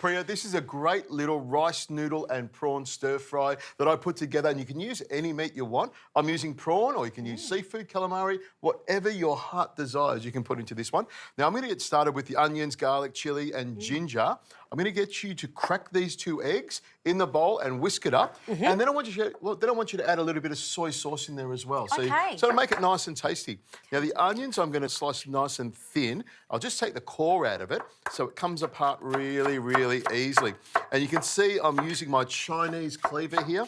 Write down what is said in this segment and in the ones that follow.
Preeya, this is a great little rice noodle and prawn stir fry that I put together, and you can use any meat you want. I'm using prawn, or you can use seafood, calamari, whatever your heart desires you can put into this one. Now I'm going to get started with the onions, garlic, chilli and ginger. I'm going to get you to crack these 2 eggs in the bowl and whisk it up. And then I want you to add a little bit of soy sauce in there as well. So to make it nice and tasty. Now the onions I'm going to slice nice and thin. I'll just take the core out of it so it comes apart really, really easily. And you can see I'm using my Chinese cleaver here.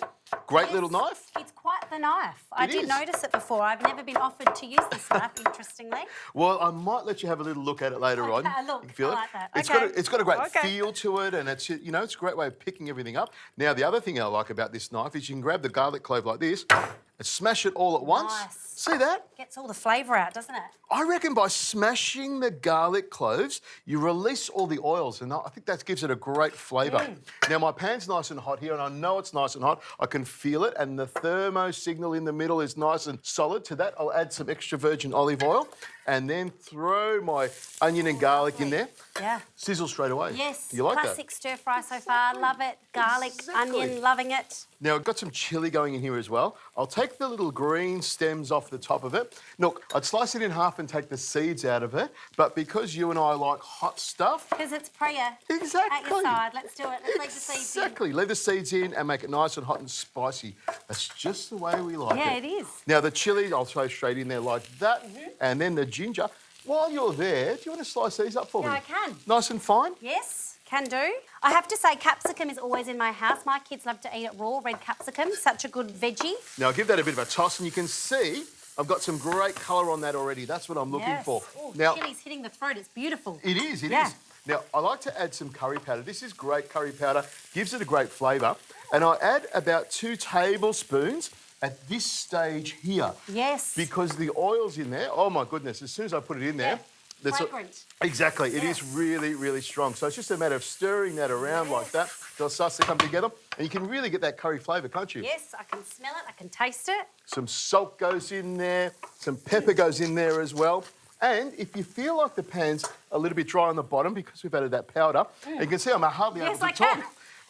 Great little knife. It's quite the knife. I did notice it before. I've never been offered to use this knife, interestingly. Well, I might let you have a little look at it later on. Look, you feel I like that. It's got a great feel to it, and it's it's a great way of picking everything up. Now, the other thing I like about this knife is you can grab the garlic clove like this and smash it all at once. Nice. See that? Gets all the flavour out, doesn't it? I reckon by smashing the garlic cloves, you release all the oils, and I think that gives it a great flavour. Now, my pan's nice and hot here, and I know it's nice and hot. I can feel it, and the thermo signal in the middle is nice and solid. To that, I'll add some extra virgin olive oil and then throw my onion and garlic in there. Yeah. Sizzle straight away. Yes. You like Classic stir fry so far. Love it. Garlic, onion, loving it. Now, I've got some chilli going in here as well. I'll take the little green stems off the top of it. Look, I'd slice it in half and take the seeds out of it, but because you and I like hot stuff... Because it's Preeya. Exactly. At your side. Let's do it. Let's leave the seeds in. Exactly. Leave the seeds in and make it nice and hot and spicy. That's just the way we like it. Yeah, it is. Now, the chilli, I'll throw straight in there like that, and then the ginger. While you're there, do you want to slice these up for me? Yeah, I can. Nice and fine? Yes, can do. I have to say, capsicum is always in my house. My kids love to eat it raw, red capsicum. Such a good veggie. Now, I'll give that a bit of a toss, and you can see I've got some great colour on that already. That's what I'm looking for. Ooh, now, chili's hitting the throat. It's beautiful. It is, it is. Now, I like to add some curry powder. This is great curry powder, gives it a great flavour. And I add about 2 tablespoons at this stage here. Yes. Because the oil's in there. Oh, my goodness. As soon as I put it in there... Fragrant. Exactly. It is really, really strong. So it's just a matter of stirring that around like that till it starts to come together. And you can really get that curry flavour, can't you? Yes, I can smell it. I can taste it. Some salt goes in there. Some pepper goes in there as well. And if you feel like the pan's a little bit dry on the bottom because we've added that powder, you can see I'm hardly able to talk. Yes, I can.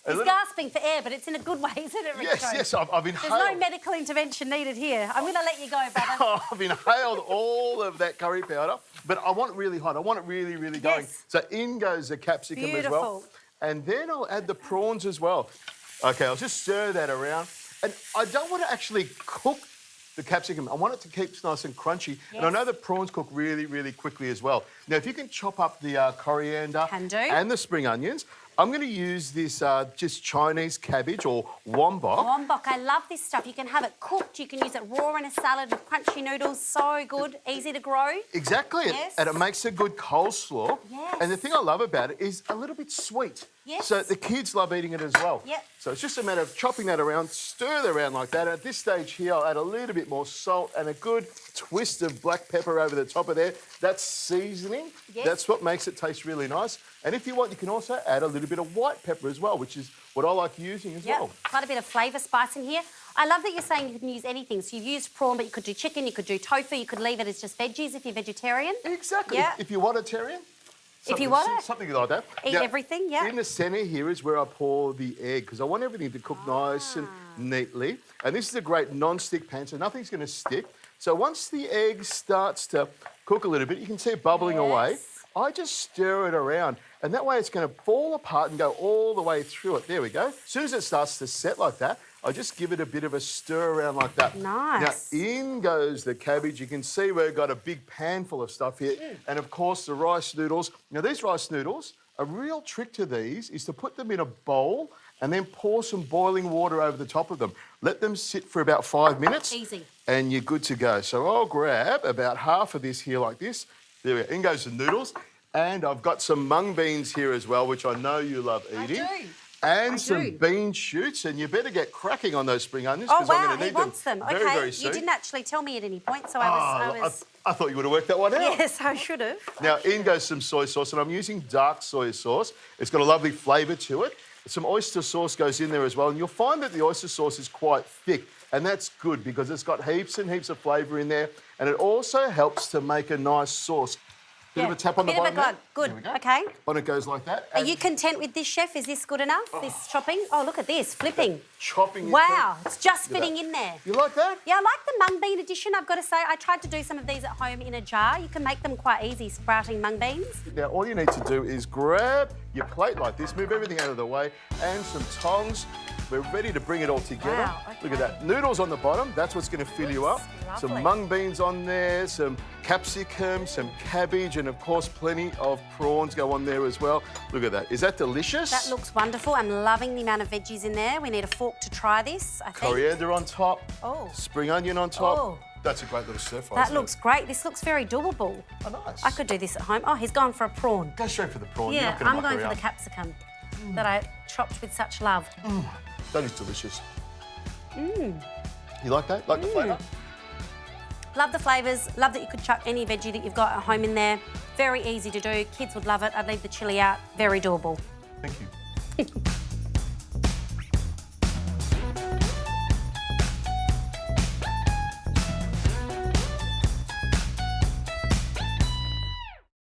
He's gasping for air, but it's in a good way, isn't it, Richard? Yes, I've inhaled... There's no medical intervention needed here. I'm going to let you go, brother. I've inhaled all of that curry powder, but I want it really hot. I want it really, really going. Yes. So in goes the capsicum as well. And then I'll add the prawns as well. OK, I'll just stir that around. And I don't want to actually cook the capsicum. I want it to keep nice and crunchy. Yes. And I know the prawns cook really, really quickly as well. Now, if you can chop up the coriander and the spring onions, I'm going to use this just Chinese cabbage or wombok. Wombok, I love this stuff. You can have it cooked, you can use it raw in a salad with crunchy noodles. So good, easy to grow. Exactly, yes. And it makes a good coleslaw. Yes. And the thing I love about it is a little bit sweet. Yes. So the kids love eating it as well. Yep. So it's just a matter of chopping that around, stir it around like that. And at this stage here, I'll add a little bit more salt and a good twist of black pepper over the top of there. That's seasoning. Yes. That's what makes it taste really nice. And if you want, you can also add a little bit of white pepper as well, which is what I like using as well. Quite a bit of flavour spice in here. I love that you're saying you can use anything. So you've used prawn, but you could do chicken, you could do tofu, you could leave it as just veggies if you're vegetarian. Exactly. Yeah. If you want vegetarian. If you want it. Something like that. Eat everything, yeah. In the centre here is where I pour the egg because I want everything to cook nice and neatly. And this is a great non-stick pan, so nothing's going to stick. So once the egg starts to cook a little bit, you can see it bubbling away. I just stir it around, and that way it's going to fall apart and go all the way through it. There we go. As soon as it starts to set like that, I just give it a bit of a stir around like that. Nice. Now, in goes the cabbage. You can see we've got a big pan full of stuff here. And, of course, the rice noodles. Now, these rice noodles, a real trick to these is to put them in a bowl and then pour some boiling water over the top of them. Let them sit for about 5 minutes. Easy. And you're good to go. So I'll grab about half of this here like this. There we go. In goes the noodles. And I've got some mung beans here as well, which I know you love eating. I do. And some bean shoots, and you better get cracking on those spring onions. Oh, I'm wow, going to he need wants them. very, Okay, very soon. you didn't actually tell me at any point, so I was... I thought you would have worked that one out. Yes, I should have. Now, in goes some soy sauce, and I'm using dark soy sauce. It's got a lovely flavour to it. Some oyster sauce goes in there as well, and you'll find that the oyster sauce is quite thick, and that's good because it's got heaps and heaps of flavour in there, and it also helps to make a nice sauce. Bit of a tap on the Bit of bottom a glug. there. Good. There we go. Okay. When it goes like that. Are and you content with this, chef? Is this good enough? This chopping? Oh, look at this, flipping. chopping? Wow, it's just Look at fitting that. in there. You like that? Yeah, I like the mung bean edition, I've got to say. I tried to do some of these at home in a jar. You can make them quite easy, sprouting mung beans. Now, all you need to do is grab your plate like this, move everything out of the way, and some tongs. We're ready to bring it all together. Wow, Look at okay. that. Noodles on the bottom, that's what's going to fill you up. Lovely. Some mung beans on there, some capsicum, some cabbage, and of course, plenty of prawns go on there as well. Look at that. Is that delicious? That looks wonderful. I'm loving the amount of veggies in there. We need a fork to try this, I think. Coriander on top. Oh. Spring onion on top. Oh. That's a great little stir fry. That isn't it? looks great. This looks very doable. Oh, nice. I could do this at home. Oh, he's gone for a prawn. Go straight for the prawn. You're Yeah, not gonna I'm muck going for around. the capsicum that I chopped with such love. That is delicious. You like that? Like the flavour? Love the flavours. Love that you could chuck any veggie that you've got at home in there. Very easy to do. Kids would love it. I'd leave the chilli out. Very doable. Thank you.